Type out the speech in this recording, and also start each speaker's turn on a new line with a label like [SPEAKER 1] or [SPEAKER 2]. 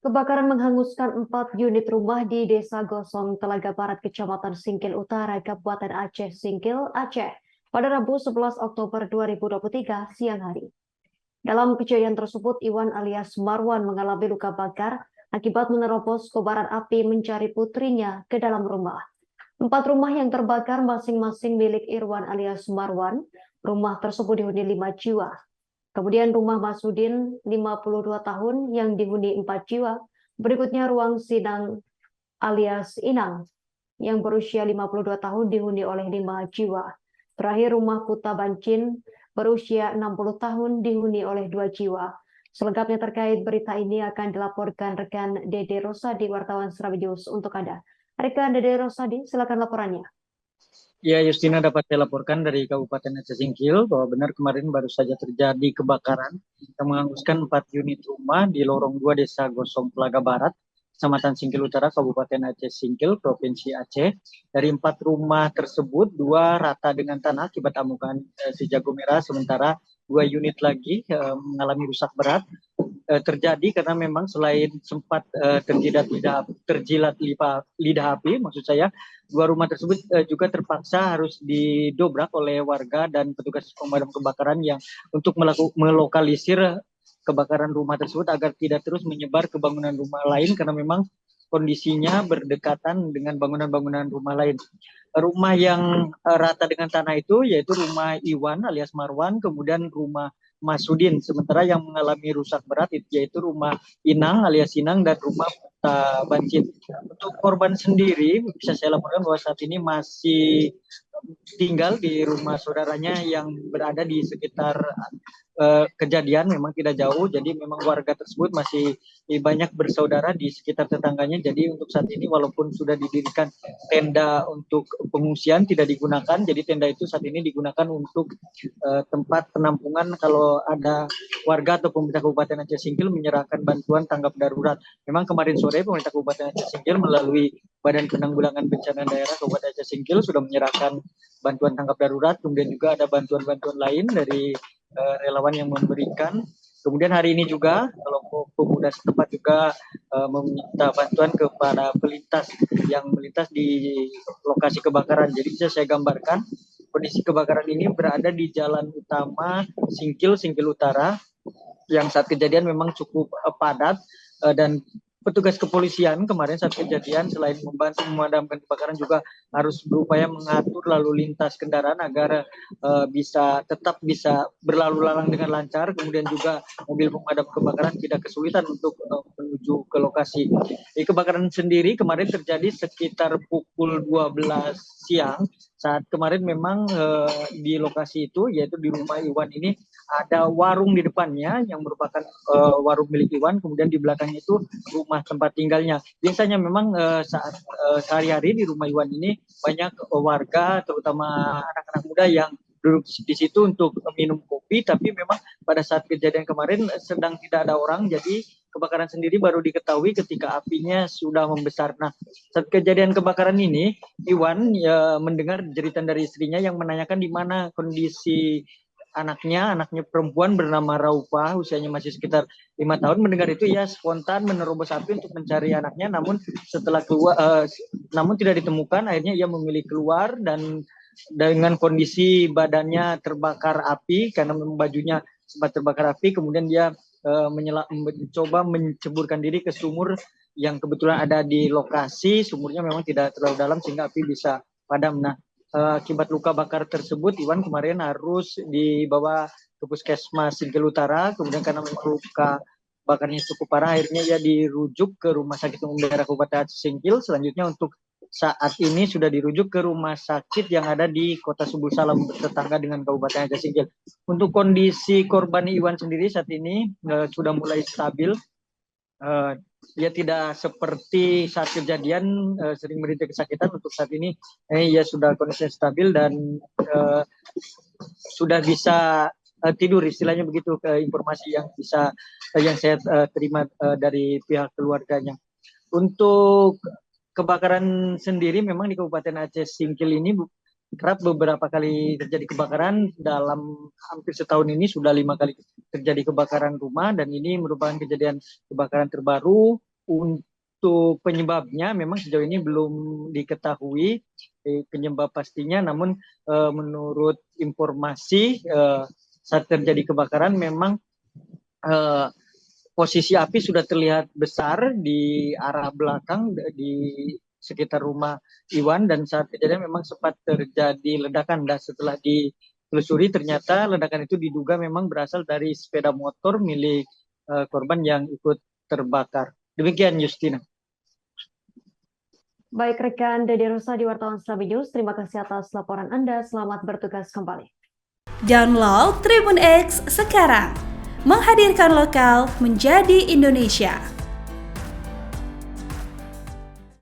[SPEAKER 1] Kebakaran menghanguskan 4 unit rumah di Desa Gosong, Telaga Barat, Kecamatan Singkil Utara, Kabupaten Aceh Singkil, Aceh, pada Rabu 11 Oktober 2023 siang hari. Dalam kejadian tersebut, Iwan alias Marwan mengalami luka bakar akibat menerobos kobaran api mencari putrinya ke dalam rumah. 4 rumah yang terbakar masing-masing milik Irwan alias Marwan. Rumah tersebut dihuni 5 jiwa. Kemudian rumah Masudin 52 tahun yang dihuni 4 jiwa. Berikutnya ruang Sidang alias Inang yang berusia 52 tahun dihuni oleh 5 jiwa. Terakhir rumah Kuta Bancin berusia 60 tahun dihuni oleh 2 jiwa. Selengkapnya terkait berita ini akan dilaporkan rekan Dede Rosadi, wartawan Serabidius untuk Anda. Rekan Dede Rosadi, silakan laporannya.
[SPEAKER 2] Ya, Justina, dapat saya laporkan dari Kabupaten Aceh Singkil bahwa benar kemarin baru saja terjadi kebakaran yang menghanguskan 4 unit rumah di lorong 2 Desa Gosong Telaga Barat, Kecamatan Singkil Utara, Kabupaten Aceh Singkil, Provinsi Aceh. Dari 4 rumah tersebut, 2 rata dengan tanah akibat amukan si jago merah, sementara 2 unit lagi mengalami rusak berat. Terjadi karena memang selain sempat terjilat lidah api, maksud saya, 2 rumah tersebut juga terpaksa harus didobrak oleh warga dan petugas pemadam kebakaran yang untuk melokalisir kebakaran rumah tersebut agar tidak terus menyebar ke bangunan rumah lain karena memang kondisinya berdekatan dengan bangunan-bangunan rumah lain. Rumah yang rata dengan tanah itu yaitu rumah Iwan alias Marwan, kemudian rumah Masudin. Sementara yang mengalami rusak berat yaitu rumah Inang alias Inang dan rumah Bancin. Untuk korban sendiri bisa saya laporkan bahwa saat ini masih tinggal di rumah saudaranya yang berada di sekitar kejadian, memang tidak jauh, jadi memang warga tersebut masih banyak bersaudara di sekitar tetangganya. Jadi untuk saat ini walaupun sudah didirikan tenda untuk pengungsian tidak digunakan, jadi tenda itu saat ini digunakan untuk tempat penampungan kalau ada warga atau pemerintah Kabupaten Aceh Singkil menyerahkan bantuan tanggap darurat. Memang kemarin sore pemerintah Kabupaten Aceh Singkil melalui Badan Penanggulangan Bencana Daerah Kabupaten Aceh Singkil sudah menyerahkan bantuan tanggap darurat, kemudian juga ada bantuan-bantuan lain dari relawan yang memberikan. Kemudian hari ini juga kelompok pemuda setempat juga meminta bantuan kepada pelintas yang melintas di lokasi kebakaran. Jadi bisa saya gambarkan kondisi kebakaran ini berada di jalan utama Singkil Utara yang saat kejadian memang cukup padat dan petugas kepolisian kemarin saat kejadian selain membantu memadamkan kebakaran juga harus berupaya mengatur lalu lintas kendaraan agar tetap bisa berlalu lalang dengan lancar. Kemudian juga mobil pemadam kebakaran tidak kesulitan untuk menuju ke lokasi. Kebakaran sendiri kemarin terjadi sekitar pukul 12 siang. Saat kemarin memang di lokasi itu yaitu di rumah Iwan ini ada warung di depannya yang merupakan warung milik Iwan, kemudian di belakangnya itu rumah tempat tinggalnya. Biasanya memang saat sehari-hari di rumah Iwan ini banyak warga, terutama anak-anak muda yang duduk di situ untuk minum kopi, tapi memang pada saat kejadian kemarin sedang tidak ada orang, jadi kebakaran sendiri baru diketahui ketika apinya sudah membesar. Nah, saat kejadian kebakaran ini, Iwan mendengar jeritan dari istrinya yang menanyakan di mana kondisi anaknya perempuan bernama Raufa, usianya masih sekitar 5 tahun. Mendengar itu ya spontan menerobos api untuk mencari anaknya, namun setelah keluar namun tidak ditemukan. Akhirnya ia memilih keluar dan dengan kondisi badannya terbakar api karena bajunya sempat terbakar api. Kemudian dia mencoba menceburkan diri ke sumur yang kebetulan ada di lokasi. Sumurnya memang tidak terlalu dalam sehingga api bisa padam. Nah, akibat luka bakar tersebut, Iwan kemarin harus dibawa ke Puskesmas Singkil Utara. Kemudian karena memang luka bakarnya cukup parah, akhirnya ia dirujuk ke Rumah Sakit Umum Daerah Kabupaten Aceh Singkil. Selanjutnya untuk saat ini sudah dirujuk ke rumah sakit yang ada di Kota Subul Salam bertetangga dengan Kabupaten Aceh Singkil. Untuk kondisi korban Iwan sendiri saat ini sudah mulai stabil. Dia tidak seperti saat kejadian sering menderita kesakitan. Untuk saat ini ia sudah kondisi stabil dan sudah bisa tidur, istilahnya begitu, informasi yang saya terima dari pihak keluarganya. Untuk kebakaran sendiri memang di Kabupaten Aceh Singkil ini kerap beberapa kali terjadi kebakaran. Dalam hampir setahun ini sudah 5 kali terjadi kebakaran rumah dan ini merupakan kejadian kebakaran terbaru Untuk penyebabnya memang sejauh ini belum diketahui penyebab pastinya, namun menurut informasi saat terjadi kebakaran memang posisi api sudah terlihat besar di arah belakang di sekitar rumah Iwan, dan saat kejadian memang sempat terjadi ledakan. Dan setelah ditelusuri ternyata ledakan itu diduga memang berasal dari sepeda motor milik korban yang ikut terbakar. Demikian Justina.
[SPEAKER 1] Baik rekan Dede Rosa di Wartawan Slabi News, terima kasih atas laporan Anda. Selamat bertugas kembali.
[SPEAKER 3] Download Tribun X sekarang, menghadirkan lokal menjadi Indonesia.